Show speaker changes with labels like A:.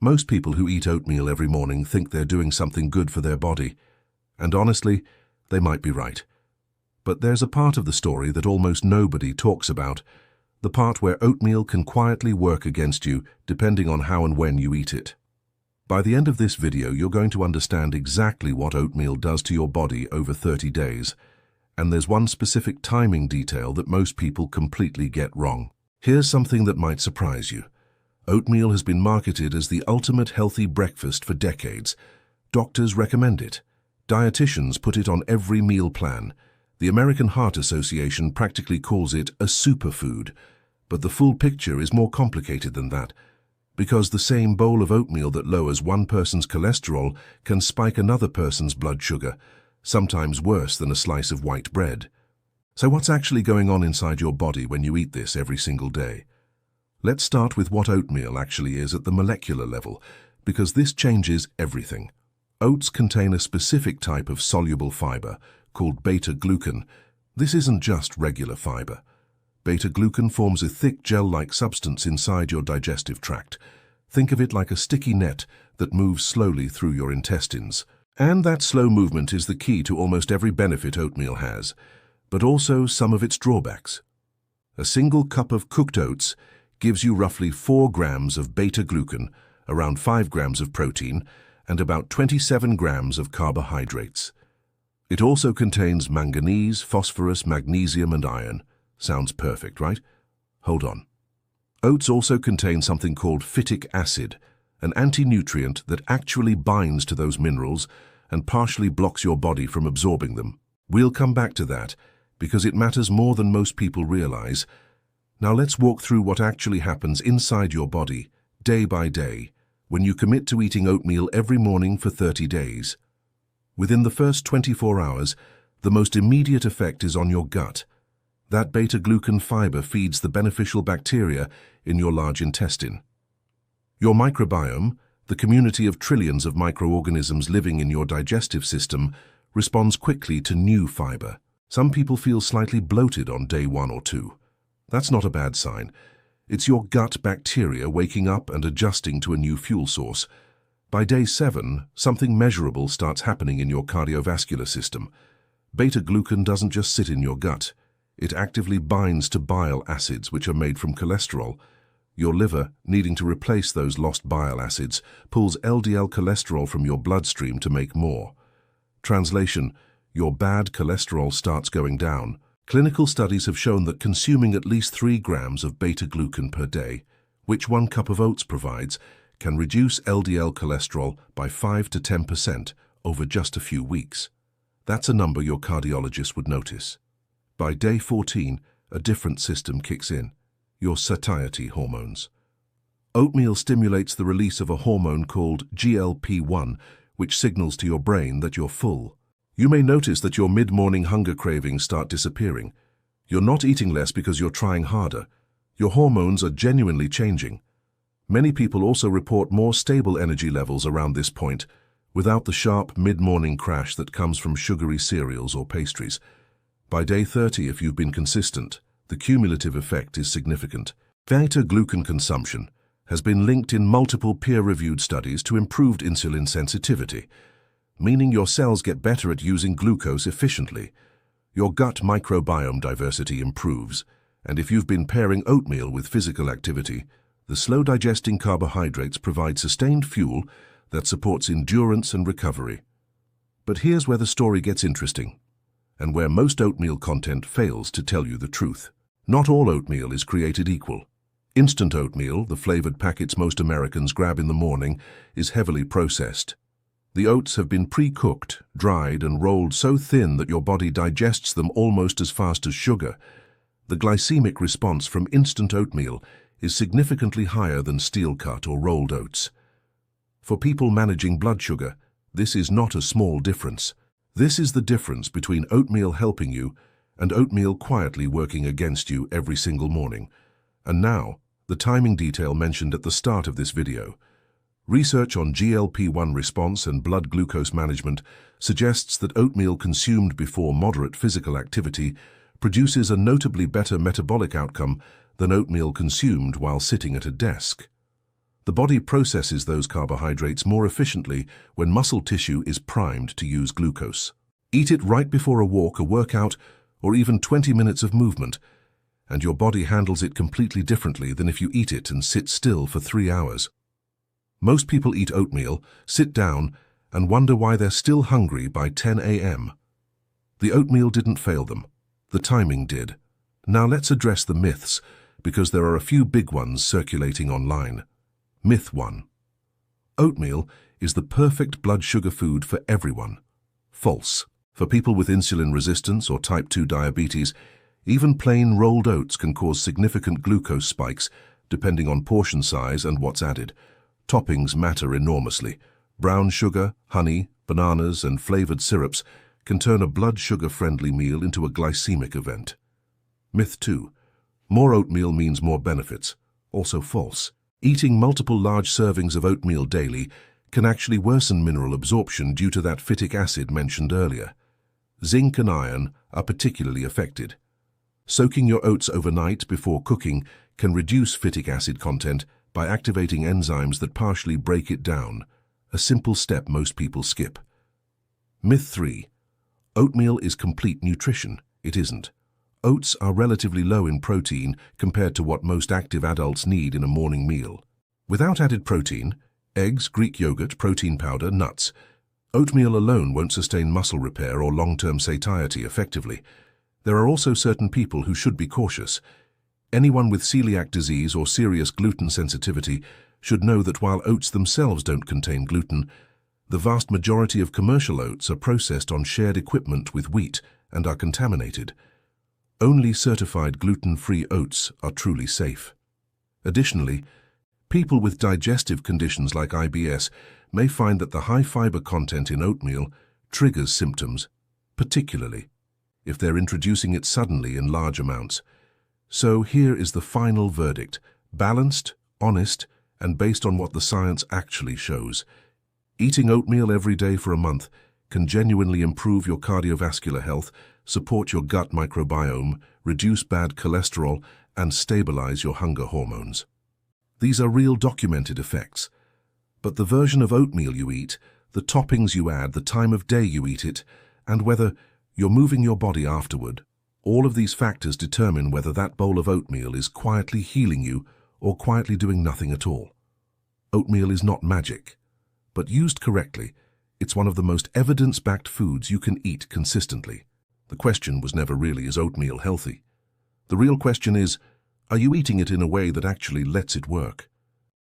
A: Most people who eat oatmeal every morning think they're doing something good for their body. And honestly, they might be right. But there's a part of the story that almost nobody talks about, the part where oatmeal can quietly work against you depending on how and when you eat it. By the end of this video, you're going to understand exactly what oatmeal does to your body over 30 days. And there's one specific timing detail that most people completely get wrong. Here's something that might surprise you. Oatmeal has been marketed as the ultimate healthy breakfast for decades. Doctors recommend it. Dietitians put it on every meal plan. The American Heart Association practically calls it a superfood. But the full picture is more complicated than that, because the same bowl of oatmeal that lowers one person's cholesterol can spike another person's blood sugar, sometimes worse than a slice of white bread. So what's actually going on inside your body when you eat this every single day? Let's start with what oatmeal actually is at the molecular level, because this changes everything. Oats contain a specific type of soluble fiber called beta-glucan. This isn't just regular fiber. Beta-glucan forms a thick gel-like substance inside your digestive tract. Think of it like a sticky net that moves slowly through your intestines. And that slow movement is the key to almost every benefit oatmeal has, but also some of its drawbacks. A single cup of cooked oats gives you roughly 4 grams of beta-glucan, around 5 grams of protein, and about 27 grams of carbohydrates. It also contains manganese, phosphorus, magnesium, and iron. Sounds perfect, right? Hold on. Oats also contain something called phytic acid, an anti-nutrient that actually binds to those minerals and partially blocks your body from absorbing them. We'll come back to that, because it matters more than most people realize. Now let's walk through what actually happens inside your body, day by day, when you commit to eating oatmeal every morning for 30 days. Within the first 24 hours, the most immediate effect is on your gut. That beta-glucan fiber feeds the beneficial bacteria in your large intestine. Your microbiome, the community of trillions of microorganisms living in your digestive system, responds quickly to new fiber. Some people feel slightly bloated on day 1 or 2. That's not a bad sign. It's your gut bacteria waking up and adjusting to a new fuel source. By day 7, something measurable starts happening in your cardiovascular system. Beta-glucan doesn't just sit in your gut. It actively binds to bile acids, which are made from cholesterol. Your liver, needing to replace those lost bile acids, pulls LDL cholesterol from your bloodstream to make more. Translation: your bad cholesterol starts going down. Clinical studies have shown that consuming at least 3 grams of beta-glucan per day, which 1 cup of oats provides, can reduce LDL cholesterol by 5 to 10% over just a few weeks. That's a number your cardiologist would notice. By day 14, a different system kicks in, your satiety hormones. Oatmeal stimulates the release of a hormone called GLP-1, which signals to your brain that you're full. You may notice that your mid-morning hunger cravings start disappearing. You're not eating less because you're trying harder. Your hormones are genuinely changing. Many people also report more stable energy levels around this point, without the sharp mid-morning crash that comes from sugary cereals or pastries. By day 30, if you've been consistent, the cumulative effect is significant. Beta-glucan consumption has been linked in multiple peer-reviewed studies to improved insulin sensitivity, meaning your cells get better at using glucose efficiently. Your gut microbiome diversity improves, and if you've been pairing oatmeal with physical activity, the slow-digesting carbohydrates provide sustained fuel that supports endurance and recovery. But here's where the story gets interesting, and where most oatmeal content fails to tell you the truth. Not all oatmeal is created equal. Instant oatmeal, the flavored packets most Americans grab in the morning, is heavily processed. The oats have been pre-cooked, dried, and rolled so thin that your body digests them almost as fast as sugar. The glycemic response from instant oatmeal is significantly higher than steel-cut or rolled oats. For people managing blood sugar, this is not a small difference. This is the difference between oatmeal helping you and oatmeal quietly working against you every single morning. And now, the timing detail mentioned at the start of this video. Research on GLP-1 response and blood glucose management suggests that oatmeal consumed before moderate physical activity produces a notably better metabolic outcome than oatmeal consumed while sitting at a desk. The body processes those carbohydrates more efficiently when muscle tissue is primed to use glucose. Eat it right before a walk, a workout, or even 20 minutes of movement, and your body handles it completely differently than if you eat it and sit still for 3 hours. Most people eat oatmeal, sit down, and wonder why they're still hungry by 10 a.m. The oatmeal didn't fail them. The timing did. Now let's address the myths, because there are a few big ones circulating online. Myth 1. Oatmeal is the perfect blood sugar food for everyone. False. For people with insulin resistance or type 2 diabetes, even plain rolled oats can cause significant glucose spikes depending on portion size and what's added. Toppings matter enormously. Brown sugar, honey, bananas, and flavored syrups can turn a blood sugar-friendly meal into a glycemic event. Myth 2. More oatmeal means more benefits. Also false. Eating multiple large servings of oatmeal daily can actually worsen mineral absorption due to that phytic acid mentioned earlier. Zinc and iron are particularly affected. Soaking your oats overnight before cooking can reduce phytic acid content by activating enzymes that partially break it down, a simple step most people skip. Myth 3. Oatmeal is complete nutrition. It isn't. Oats are relatively low in protein compared to what most active adults need in a morning meal. Without added protein, eggs, Greek yogurt, protein powder, nuts, oatmeal alone won't sustain muscle repair or long-term satiety effectively. There are also certain people who should be cautious. Anyone with celiac disease or serious gluten sensitivity should know that while oats themselves don't contain gluten, the vast majority of commercial oats are processed on shared equipment with wheat and are contaminated. Only certified gluten-free oats are truly safe. Additionally, people with digestive conditions like IBS may find that the high fiber content in oatmeal triggers symptoms, particularly if they're introducing it suddenly in large amounts. So here is the final verdict: balanced, honest, and based on what the science actually shows. Eating oatmeal every day for a month can genuinely improve your cardiovascular health, support your gut microbiome, reduce bad cholesterol, and stabilize your hunger hormones. These are real documented effects. But the version of oatmeal you eat, the toppings you add, the time of day you eat it, and whether you're moving your body afterward, all of these factors determine whether that bowl of oatmeal is quietly healing you or quietly doing nothing at all. Oatmeal is not magic, but used correctly, it's one of the most evidence-backed foods you can eat consistently. The question was never really, is oatmeal healthy? The real question is, are you eating it in a way that actually lets it work?